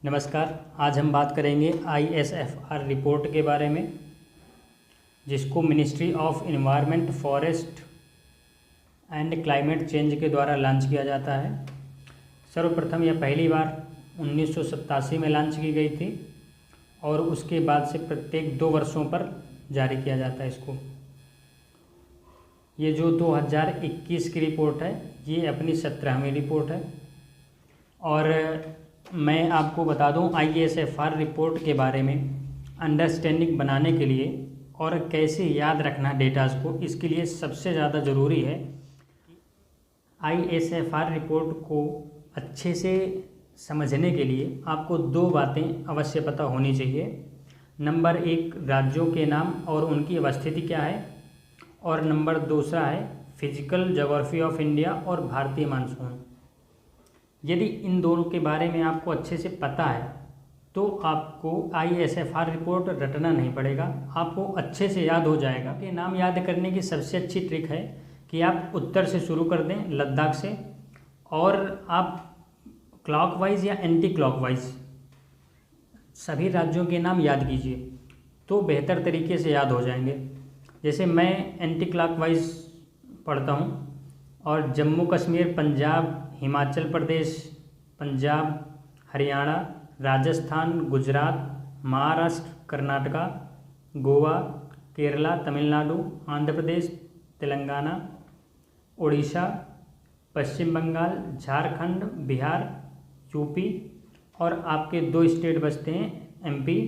नमस्कार। आज हम बात करेंगे ISFR रिपोर्ट के बारे में, जिसको ministry of environment, forest and climate change के द्वारा लॉन्च किया जाता है। सर्वप्रथम यह पहली बार 1987 में लॉन्च की गई थी और उसके बाद से प्रत्येक 2 वर्षों पर जारी किया जाता है इसको। ये जो 2021 की रिपोर्ट है, ये अपनी 17वीं रिपोर्ट है। और मैं आपको बता दूं, ISFR रिपोर्ट के बारे में अंडरस्टैंडिंग बनाने के लिए और कैसे याद रखना डेटाज़ को, इसके लिए सबसे ज़्यादा ज़रूरी है ISFR रिपोर्ट को अच्छे से समझने के लिए आपको 2 बातें अवश्य पता होनी चाहिए। नंबर 1 राज्यों के नाम और उनकी अवस्थिति क्या है, और नंबर 2 है फिजिकल ज्योग्राफी ऑफ इंडिया और भारतीय मानसून। यदि इन दोनों के बारे में आपको अच्छे से पता है तो आपको ISFR रिपोर्ट रटना नहीं पड़ेगा, आपको अच्छे से याद हो जाएगा। कि नाम याद करने की सबसे अच्छी ट्रिक है कि आप उत्तर से शुरू कर दें, लद्दाख से, और आप क्लॉकवाइज या एंटी क्लॉकवाइज सभी राज्यों के नाम याद कीजिए, तो बेहतर तरीके से याद हो जाएंगे। जैसे मैं एंटी क्लॉकवाइज पढ़ता हूँ, और जम्मू कश्मीर, पंजाब, हिमाचल प्रदेश, पंजाब, हरियाणा, राजस्थान, गुजरात, महाराष्ट्र, कर्नाटका, गोवा, केरला, तमिलनाडु, आंध्र प्रदेश, तेलंगाना, उड़ीसा, पश्चिम बंगाल, झारखंड, बिहार, यूपी, और आपके 2 स्टेट बचते हैं, MP,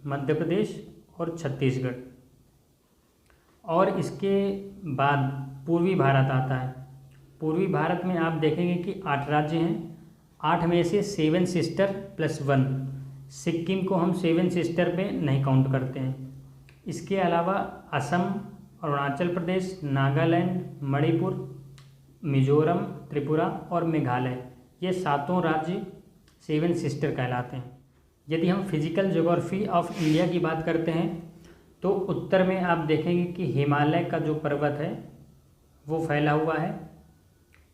मध्य प्रदेश और छत्तीसगढ़। और इसके बाद पूर्वी भारत आता है। पूर्वी भारत में आप देखेंगे कि 8 राज्य हैं। 8 में से 7 सिस्टर प्लस 1, सिक्किम को हम 7 सिस्टर पे नहीं काउंट करते हैं। इसके अलावा असम, अरुणाचल प्रदेश, नागालैंड, मणिपुर, मिजोरम, त्रिपुरा और मेघालय, ये 7 राज्य 7 सिस्टर कहलाते हैं। यदि हम फिजिकल ज्योग्राफी ऑफ इंडिया की बात करते हैं तो उत्तर में आप देखेंगे कि हिमालय का जो पर्वत है वो फैला हुआ है,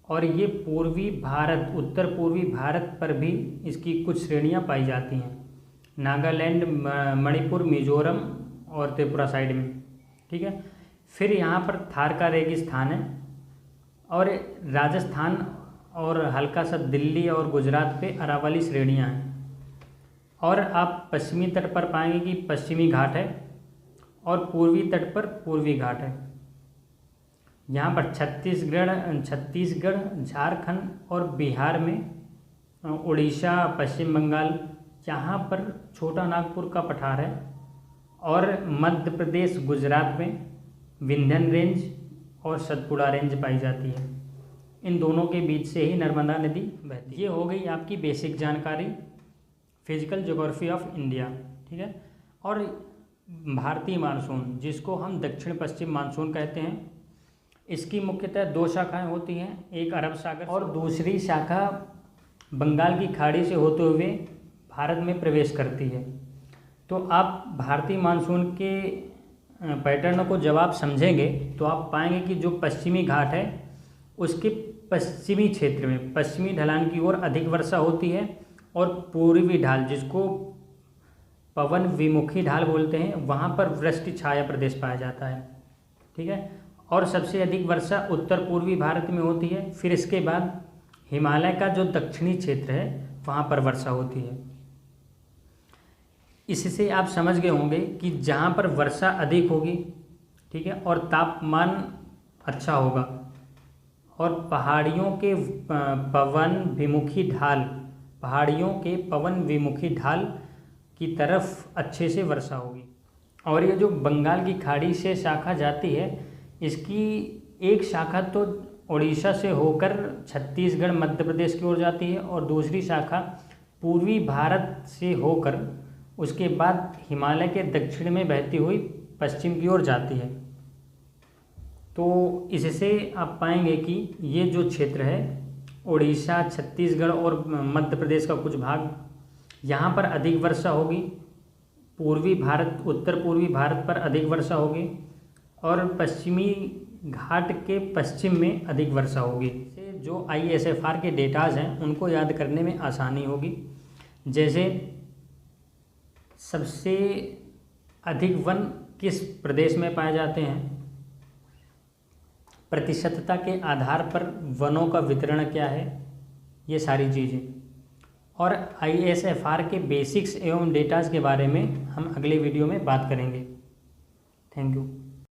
और ये पूर्वी भारत, उत्तर पूर्वी भारत पर भी इसकी कुछ श्रेणियां पाई जाती हैं, नागालैंड, मणिपुर, मिजोरम और त्रिपुरा साइड में। ठीक है। फिर यहाँ पर थार का रेगिस्तान है, और राजस्थान और हल्का सा दिल्ली और गुजरात पे अरावली श्रेणियाँ हैं। और आप पश्चिमी तट पर पाएंगे कि पश्चिमी घाट है, और पूर्वी तट पर पूर्वी घाट है। यहाँ पर छत्तीसगढ़, झारखंड और बिहार में, उड़ीसा, पश्चिम बंगाल, यहाँ पर छोटा नागपुर का पठार है, और मध्य प्रदेश, गुजरात में विंध्य रेंज और सतपुड़ा रेंज पाई जाती है। इन दोनों के बीच से ही नर्मदा नदी बहती है। ये हो गई आपकी बेसिक जानकारी फिजिकल ज्योग्राफी ऑफ इंडिया। ठीक है। और भारतीय मानसून, जिसको हम दक्षिण पश्चिम मानसून कहते हैं, इसकी मुख्यतः 2 शाखाएं होती हैं, एक अरब सागर और दूसरी शाखा बंगाल की खाड़ी से होते हुए भारत में प्रवेश करती है। तो आप भारतीय मानसून के पैटर्न को जब आप समझेंगे तो आप पाएंगे कि जो पश्चिमी घाट है उसके पश्चिमी क्षेत्र में, पश्चिमी ढलान की ओर अधिक वर्षा होती है, और पूर्वी ढाल, जिसको पवन विमुखी ढाल बोलते हैं, वहाँ पर वृष्टि छाया प्रदेश पाया जाता है। ठीक है। और सबसे अधिक वर्षा उत्तर पूर्वी भारत में होती है। फिर इसके बाद हिमालय का जो दक्षिणी क्षेत्र है वहाँ पर वर्षा होती है। इससे आप समझ गए होंगे कि जहाँ पर वर्षा अधिक होगी, ठीक है, और तापमान अच्छा होगा, और पहाड़ियों के पवन विमुखी ढाल की तरफ अच्छे से वर्षा होगी। और ये जो बंगाल की खाड़ी से शाखा जाती है, इसकी एक शाखा तो उड़ीसा से होकर छत्तीसगढ़, मध्य प्रदेश की ओर जाती है, और दूसरी शाखा पूर्वी भारत से होकर उसके बाद हिमालय के दक्षिण में बहती हुई पश्चिम की ओर जाती है। तो इससे आप पाएंगे कि ये जो क्षेत्र है, उड़ीसा, छत्तीसगढ़ और मध्य प्रदेश का कुछ भाग, यहाँ पर अधिक वर्षा होगी। पूर्वी भारत, उत्तर पूर्वी भारत पर अधिक वर्षा होगी, और पश्चिमी घाट के पश्चिम में अधिक वर्षा होगी। जो ISFR के डेटाज हैं उनको याद करने में आसानी होगी। जैसे सबसे अधिक वन किस प्रदेश में पाए जाते हैं, प्रतिशतता के आधार पर वनों का वितरण क्या है, ये सारी चीज़ें। और ISFR के बेसिक्स एवं डेटाज के बारे में हम अगले वीडियो में बात करेंगे। Thank you.